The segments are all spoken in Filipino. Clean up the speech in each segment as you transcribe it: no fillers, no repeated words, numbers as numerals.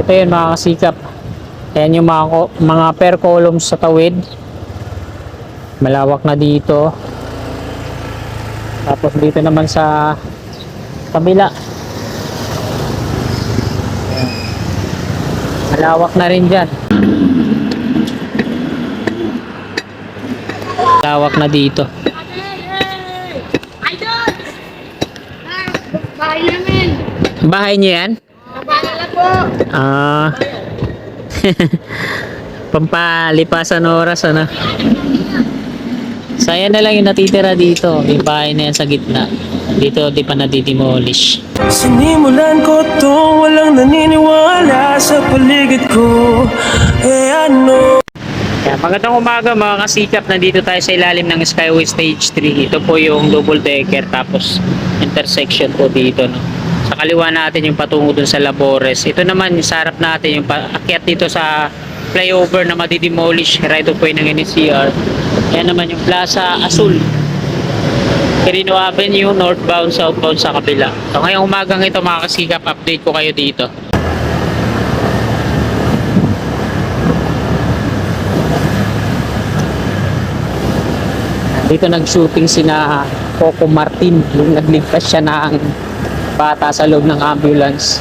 ito yun mga kasikap. Ayan yung mga per columns sa tawid. Malawak na dito. Tapos dito naman sa kabila. Ayan. Malawak na rin dyan. Malawak na dito. Bahay namin. Bahay niyo yan? Napalala po. Ah. Pampalipasan oras ano. Saya na lang yung natitira dito. Yung bahay na yan sa gitna. Dito di pa nadidemolish. Sinimulan ko to, walang naniniwala sa paligid ko. Ano? Kaya magandang umaga mga kasikap. Nandito tayo sa ilalim ng Skyway Stage 3. Ito po yung double decker tapos intersection po dito no. Sa kaliwa natin yung patungo dun sa Labores. Ito naman yung sa harap natin yung paakyat dito sa flyover na madidemolish right of way ng NCR. Yan naman yung Plaza Azul. Quirino Avenue, northbound, southbound sa kabila. So ngayong umagang ito mga kasikap, update ko kayo dito. Dito nag-shooting sina Coco Martin, yung nagligtas siya ng bata sa loob ng ambulance.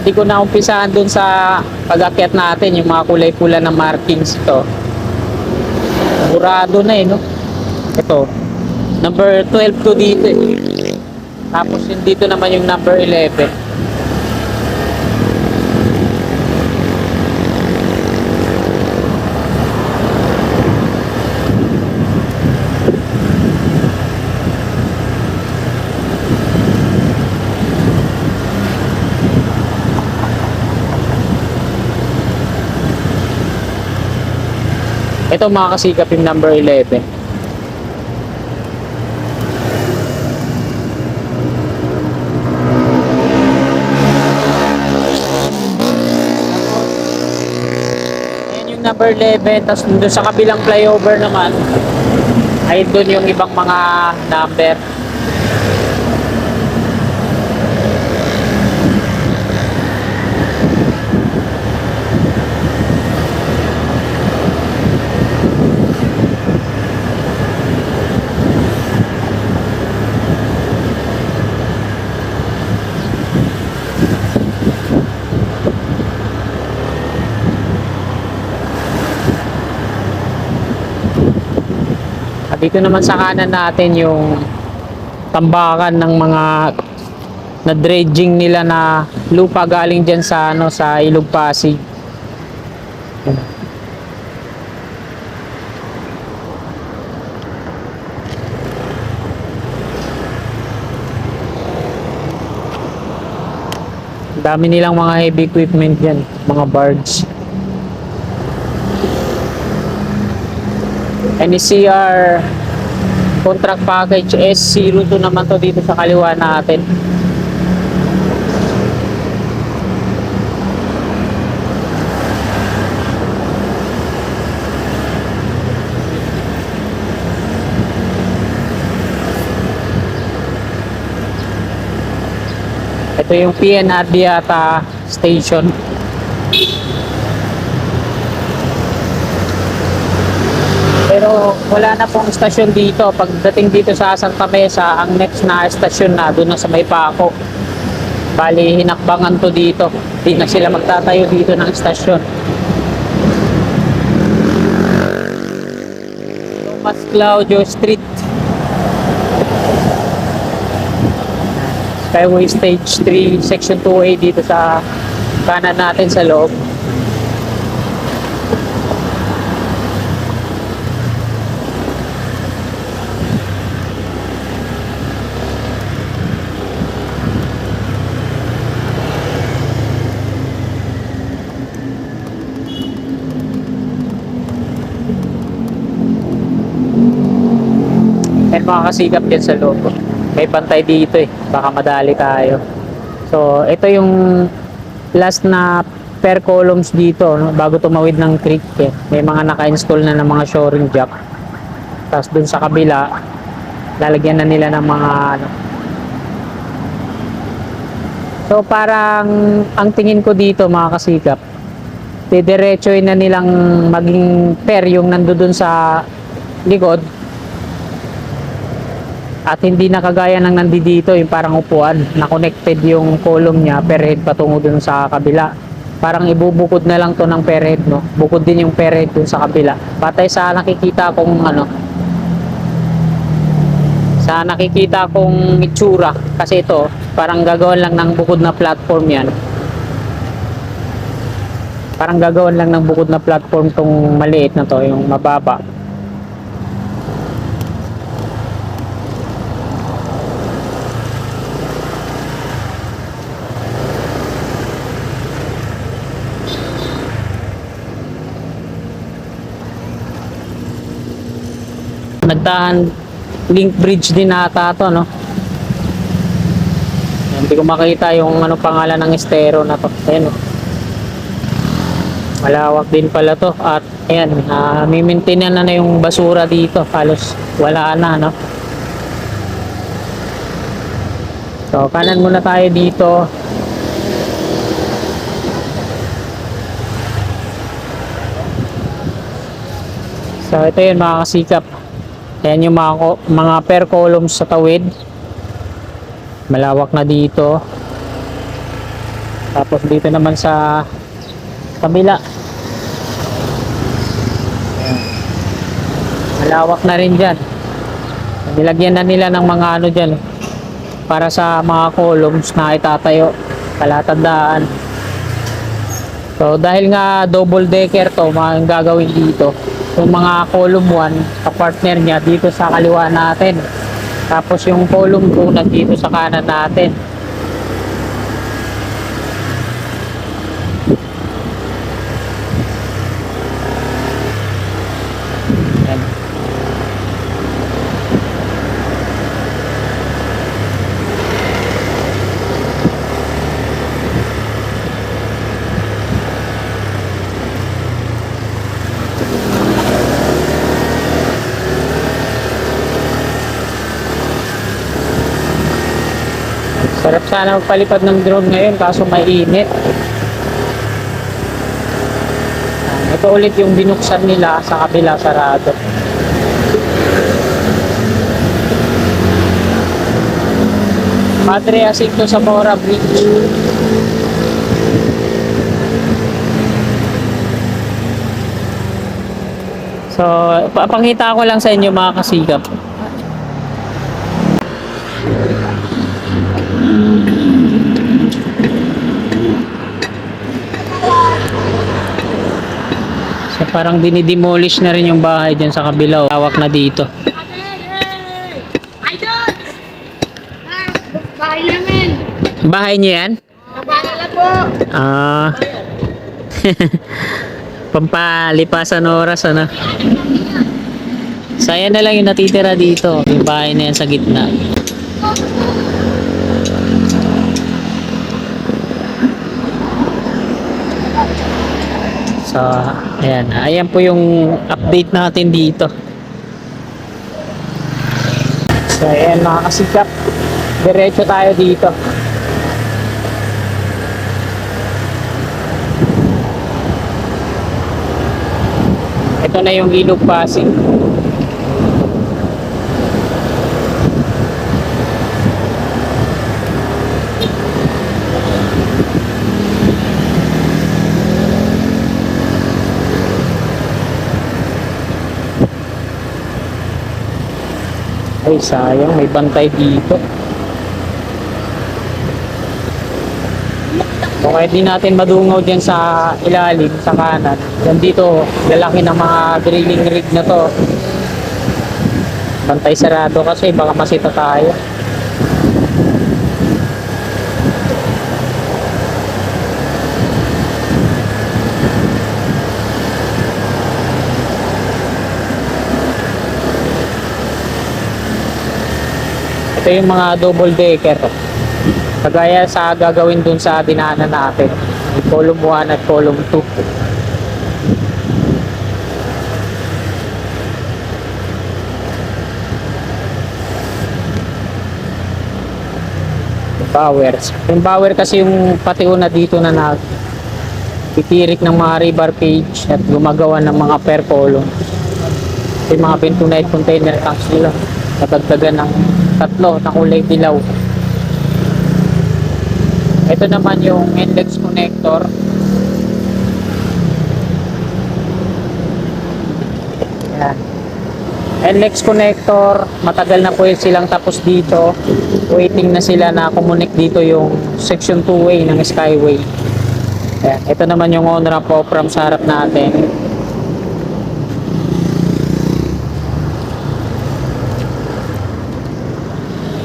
Hindi ko na umpisahan dun sa pag-akyat natin yung mga kulay pula na markings ito. Burado na no. Ito. Number 12 to dito Tapos yung dito naman yung number 11. Ito mga kasikap yung number 11. Ayan yung number 11. Tapos doon sa kabilang flyover naman ay doon yung ibang mga number. Dito naman sa kanan natin yung tambakan ng mga na dredging nila na lupa galing diyan sa sa Ilog Pasig. Dami nilang mga heavy equipment diyan, mga barge. NCR contract package S02 naman to dito sa kaliwa natin. Ito yung PNRD yata station. Pero wala na pong istasyon dito. Pagdating dito sa Santa Mesa, ang next na istasyon na doon na sa May Paco. Bali, hinakbangan to dito. Hindi na sila magtatayo dito ng istasyon. Tomas Claudio Street. Skyway Stage 3, Section 2A dito sa kanan natin sa loob. May mga kasigap din sa loob. May bantay dito eh. Baka madali tayo. So, ito yung last na per columns dito, no? Bago tumawid ng creek eh. May mga naka-install na ng mga shoring jack. Tapos dun sa kabila, lalagyan na nila ng mga ano. So parang ang tingin ko dito mga kasikap, didiretsoin na nilang maging pair yung nandoon sa likod. At hindi na kagaya ng nandito yung parang upuan na connected yung column niya per head patungo dun sa kabila. Parang ibubukod na lang to ng per head, no? Bukod din yung per head dun sa kabila. Patay sa nakikita kong ano, sa nakikita kong itsura, kasi ito parang gagawin lang ng bukod na platform yan. Parang gagawin lang ng bukod na platform tong maliit na to, yung mababa. Nagdahan link bridge din ata to, no? Hindi ko makita yung ano pangalan ng estero na to. Ayan, oh. Malawak din pala to. At ayan, mimintinan na yung basura dito. Halos wala na, no? So kanan muna tayo dito. So ito yun mga kasikap. Ayan yung mga per columns sa tawid. Malawak na dito. Tapos dito naman sa kabila. Ayan. Malawak na rin dyan. Nilagyan na nila ng mga ano dyan para sa mga columns na itatayo. Palatandaan. So dahil nga double decker to, mga gagawin dito. Yung mga column 1 sa partner niya dito sa kaliwa natin. Tapos yung column 2 nandito sa kanan natin. Yan. Sarap sana magpalipad ng drone ngayon kaso mainit. Ito ulit yung binuksan nila sa kabila, sarado. Padre Jacinto Zamora Bridge. So, papakita ko lang sa inyo mga kasigap. So parang dinidemolish na rin yung bahay dyan sa kabila. Hawak na dito. Idol! Bahay namin. Bahay niyo yan? Bahay na po. Ah. Pampalipasan oras, ano? Saya na lang yung natitira dito. Yung bahay na yan sa gitna. So, ayan. Ayan po yung update natin dito. So, ayan mga kasikap. Diretso tayo dito. Ito na yung Ilog Pasig. Ay, sayang. May bantay dito. So, kahit di natin madungaw dyan sa ilalim, sa kanan. Yan dito, lalaki ng mga drilling rig na to. Bantay sarado kasi baka masita tayo. Ito yung mga double decker. Kagaya sa gagawin dun sa dinaanan natin. Column 1 at column 2. Bowers. Yung bower kasi yung patiuna dito na titirik ng mga rebar cage at gumagawa ng mga per column. Yung mga bentonite container tanks nila natagdagan ng tatlo na kulay dilaw. Ito naman yung index connector. Yan. NLEX connector, matagal na po silang tapos dito. Waiting na sila na connect dito yung section 2-way ng Skyway. Ayan. Ito naman yung on-ramp off-ramp sa harap natin.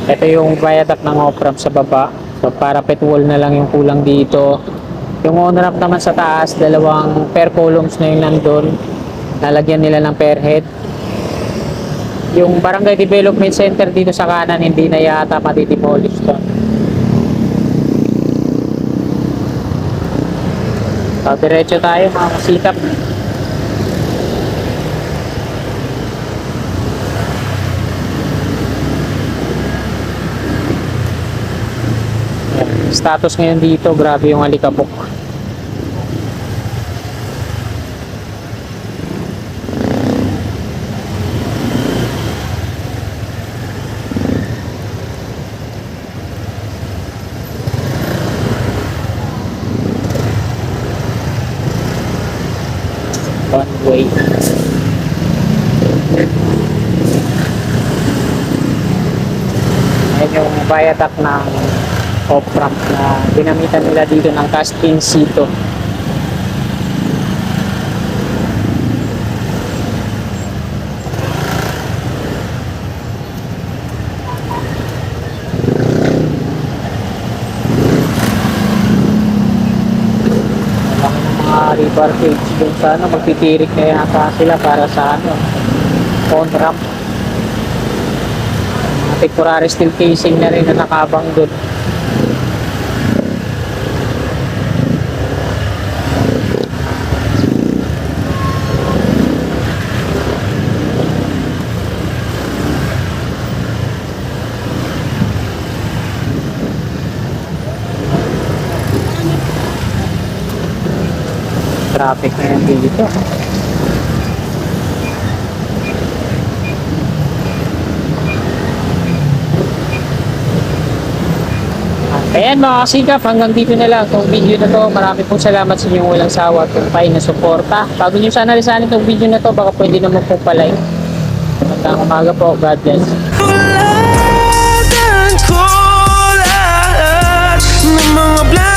Ito yung viaduct ng off-ramp sa baba. So parapet wall na lang yung kulang dito. Yung on-ramp naman sa taas, dalawang per columns na yung nandun. Nalagyan nila ng per head. Yung Barangay Development Center dito sa kanan, hindi na yata matidemolish to. So, diretso tayo mga kasikap. Status ngayon dito, grabe yung alikabok. One way. Ayan yung viaduct ng off-ramp na ginamitan nila dito ng cast-in seto. Rebar cage dun sa ano, magtitirik na yata sila para sa ano, on-ramp. Temporary steel casing na rin na nakabang dun. Traffic na yan dito. Ayan mga kasikap, hanggang dito na lang itong video na to. Marami pong salamat sa inyong walang sawa at kumpay na suporta. Bago nyo sana lisanin itong video na to, baka pwede naman pong palike. Magandang umaga po. God bless. Tuladan ko lahat ng mga